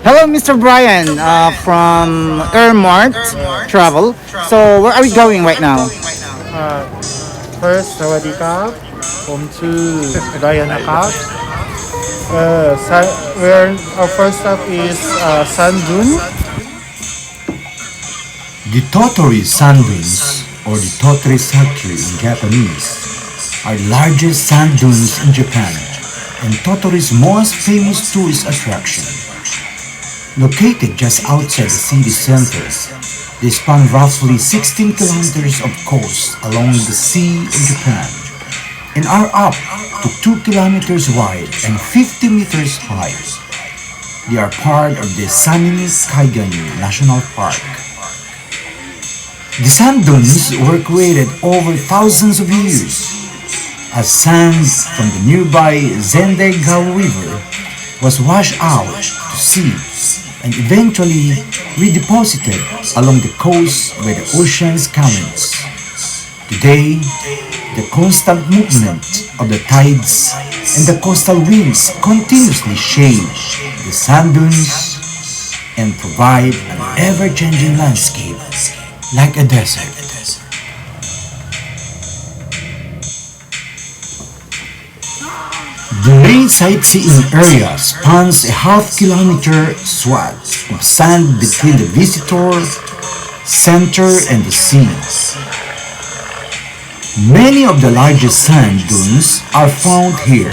Hello, Mr. Brian from AIRMART Travel. So, where are we going right now? Uh, First, Sawadika, home to Ryan. Where our first stop is Sand Dune. The Tottori Sand Dunes, or the Tottori Sakyu in Japanese, are the largest sand dunes in Japan and Tottori's most famous tourist attraction. Located just outside the city center, they span roughly 16 kilometers of coast along the Sea of Japan and are up to 2 kilometers wide and 50 meters high. They are part of the Sanin Kaigan National Park. The sand dunes were created over thousands of years as sand from the nearby Sendaigawa River was washed out to sea and eventually redeposited along the coast by the ocean's currents. Today, the constant movement of the tides and the coastal winds continuously shape the sand dunes and provide an ever-changing landscape like a desert. The main sightseeing area spans a half-kilometer swath of sand between the visitor center and the sea. Many of the largest sand dunes are found here,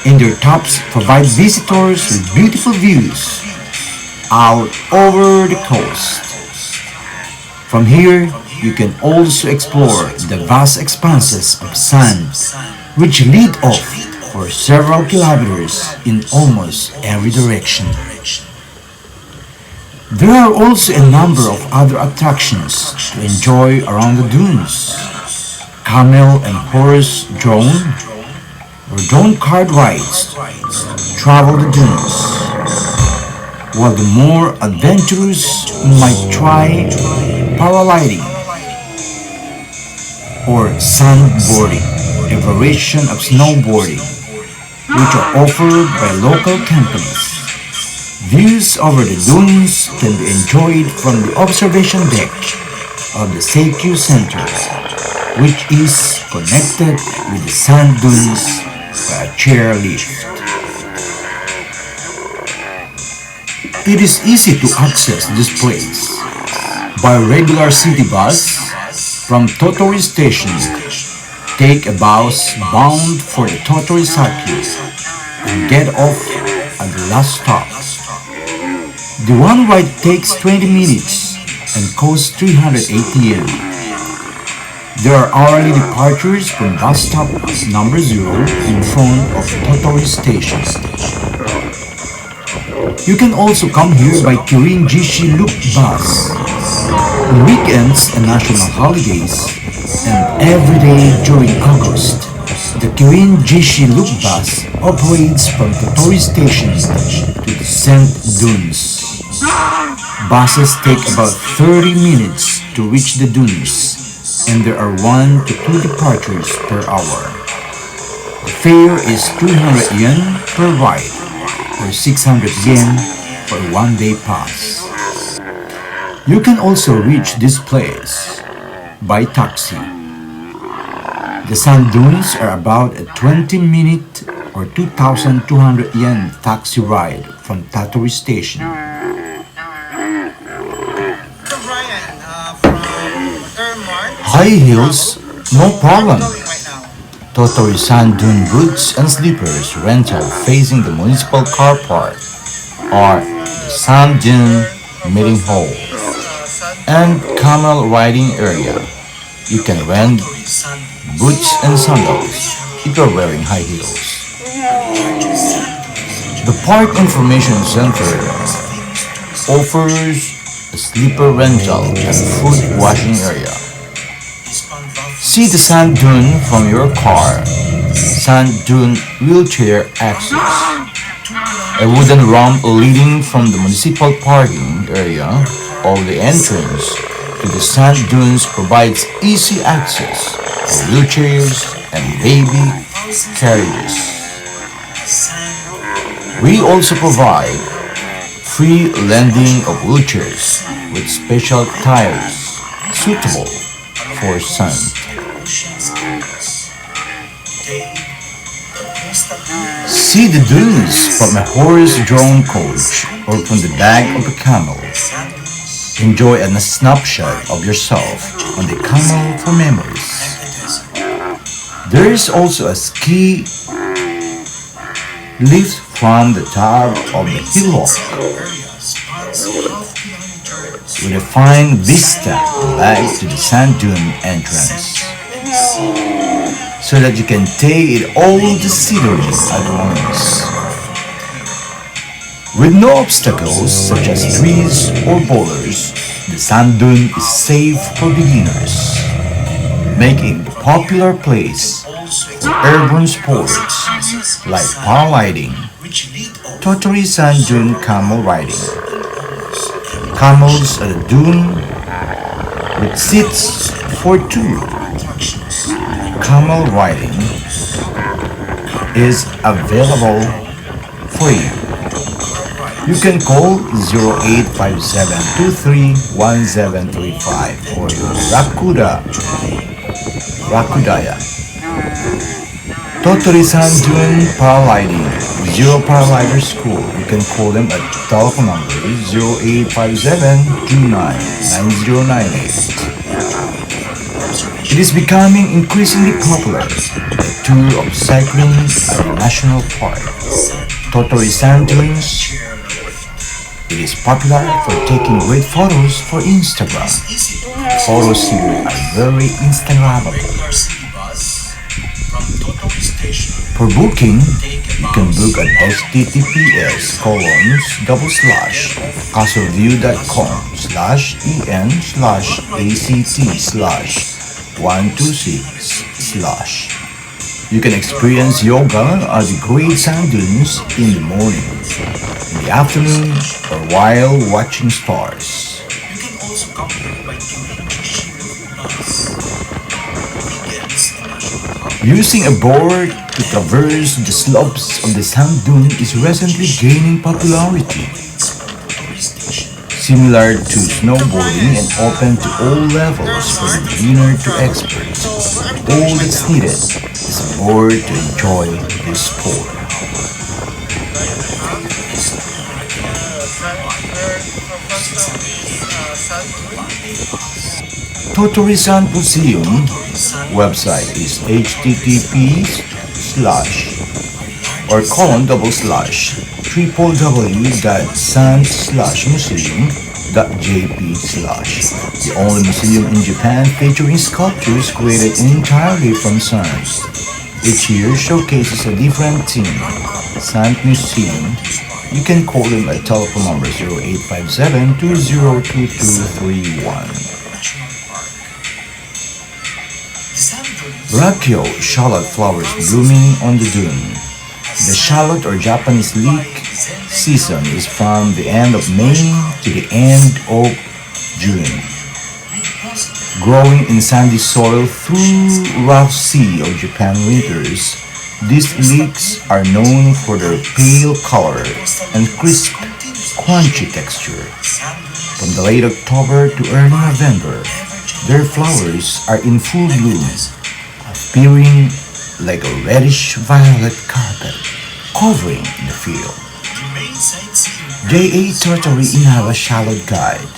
and their tops provide visitors with beautiful views out over the coast. From here, you can also explore the vast expanses of sand which lead off for several kilometers in almost every direction. There are also a number of other attractions to enjoy around the dunes. Camel and horse drone or drone cart rides travel the dunes, while the more adventurous might try paragliding or sandboarding, a variation of snowboarding, which are offered by local companies. Views over the dunes can be enjoyed from the observation deck of the Sakyu Center, which is connected with the sand dunes by a chair lift. It is easy to access this place by regular city bus from Tottori Station. Take a bus bound for the Tottori Sakyu and get off at the last stop. The one ride takes 20 minutes and costs 380 yen. There are hourly departures from bus stop number 0 in front of Tottori Station. You can also come here by Kirin Jishi Loop bus on weekends and national holidays, and every day during August. The Kirin Jishi Loop bus operates from Tottori Station to the Sand Dunes. Buses take about 30 minutes to reach the dunes, and there are 1 to 2 departures per hour. The fare is 200 yen per ride, or 600 yen for a one-day pass. You can also reach this place by taxi. The sand dunes are about a 20-minute or 2,200 yen taxi ride from Tottori Station. High heels? No problem. Tottori Sand Dune boots and slippers rental facing the municipal car park are the Sand Dune meeting hall and camel riding area. You can rent boots and sandals if you're wearing high heels. The Park Information Center offers a slipper rental and food washing area. See the sand dune from your car. Sand dune wheelchair access. A wooden ramp leading from the municipal parking area of the entrance to the sand dunes provides easy access for wheelchairs and baby carriages. We also provide free lending of wheelchairs with special tires suitable for sun. See the dunes from a horse-drawn coach or from the back of a camel. Enjoy a snapshot of yourself on the camel for memories. There is also a ski lift from the top of the hillock with a fine vista back to the sand dune entrance, so that you can take in all the scenery at once. With no obstacles such as trees or boulders, the sand dune is safe for beginners, making it a popular place for airborne sports like paragliding, Tottori Sand Dune camel riding, camels at a dune with seats for two. Camel riding is available for you. You can call 0857-231735 for your Rakudaya. Tottori Sand Dune Paragliding, Zero Paraglider School. You can call them at telephone number 0857-299098. It is becoming increasingly popular, a tour of cycling at the national park. Tottori Sand Dunes. It is popular for taking great photos for Instagram. Photos here are very Instagrammable. For booking, you can book at https://en/act/126/. You can experience yoga at the Great Sand Dunes in the morning, in the afternoon, or while watching stars. Using a board to traverse the slopes of the sand dune is recently gaining popularity. Similar to snowboarding and open to all levels from beginner to expert, all that's needed is a board to enjoy this sport. Tottori Sand Museum website is http://www.sand-museum.jp/, the only museum in Japan featuring sculptures created entirely from sand. Each year showcases a different theme. Sand Museum. You can call them at telephone number 0857-202231. Rakyo shallot flowers blooming on the dune. The shallot or Japanese leek season is from the end of May to the end of June. Growing in sandy soil through rough sea of Japan winters, these leeks are known for their pale color and crisp, crunchy texture. From the late October to early November, their flowers are in full bloom, appearing like a reddish-violet carpet covering the field. J.A. Tottori Inaba Shallot Guide.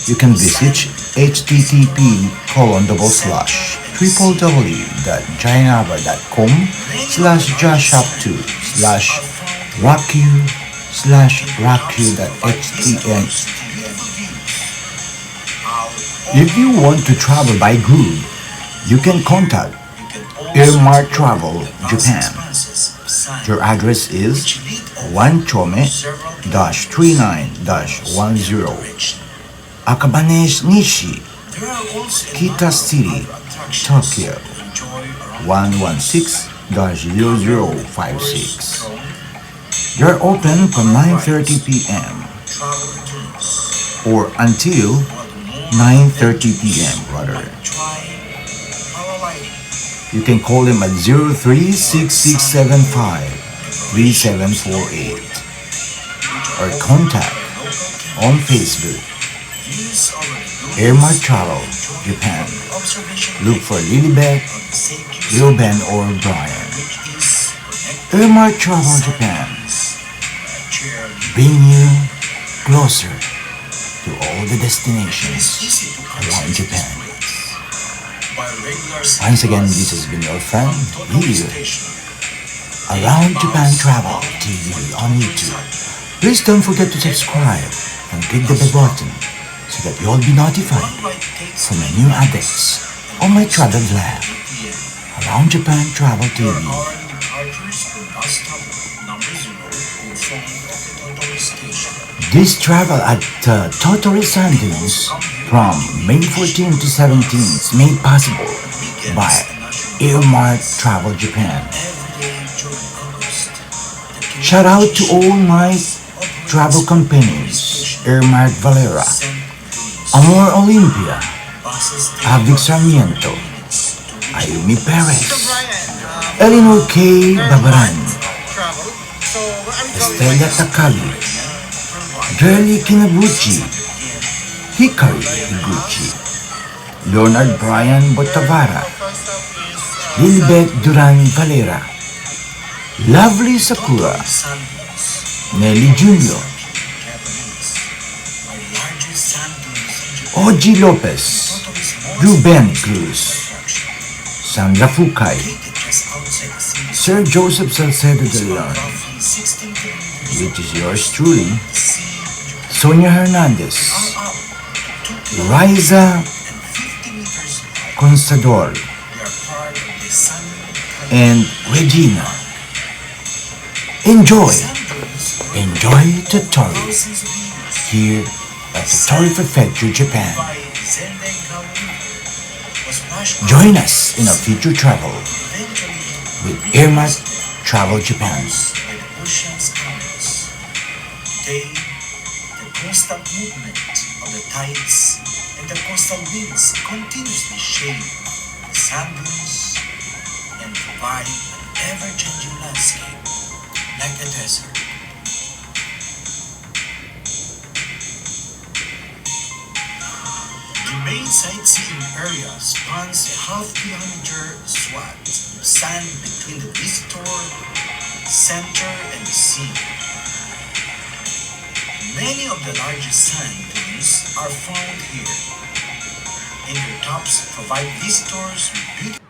You can visit http://www.jainaba.com/jashop2/rakyu/rakyu.htm. If you want to travel by group, you can contact AIRMART Travel Japan. Your address is 1-Chome-39-10 Akabane Nishi, Kita City, Tokyo 116-0056. They're open from 9:30 p.m. or until 9:30 p.m. rather. You can call them at 036675-3748 or contact on Facebook. AIRMART Travel, Japan. Look for Lilibet, Reuben, or Brian. AIRMART Travel, Japan. Bring you closer to all the destinations around Japan. Once again, this has been your friend, here, Around Japan Travel TV on YouTube. Please don't forget to subscribe and click the bell button so that you'll be notified from my new updates on my travel vlog, Around Japan Travel TV. This travel at Tottori Sand Dunes from May 14 to 17 is made possible by AIRMART Travel Japan. Shout out to all my travel companies, AIRMART Valera, Amor Olympia, Avik Sarmiento, Ayumi Perez, Eleanor K. Babaran, Estella Takali, Girlie Kinabuchi, Hikari Higuchi, Leonard Brian Botavara, Lilibet Duran Valera, Lovely Sakura, Nelly Julio, Oji Lopez, Ruben Cruz, Sandra Fukai, Sir Joseph Salcedo de Leon, which is yours truly, Sonia Hernandez, Riza Constador, and Regina. Enjoy Tottori here at Tottori Prefecture, Japan. Join us in a future travel with AIRMART Travel Japan. Today, the constant movement of the tides and the coastal winds continuously shape the sand dunes and provide an ever-changing landscape like a desert. The main sightseeing area spans a half-kilometer swath of sand between the visitor center and the sea. Many of the largest sand dunes are found here, and their tops provide visitors with beautiful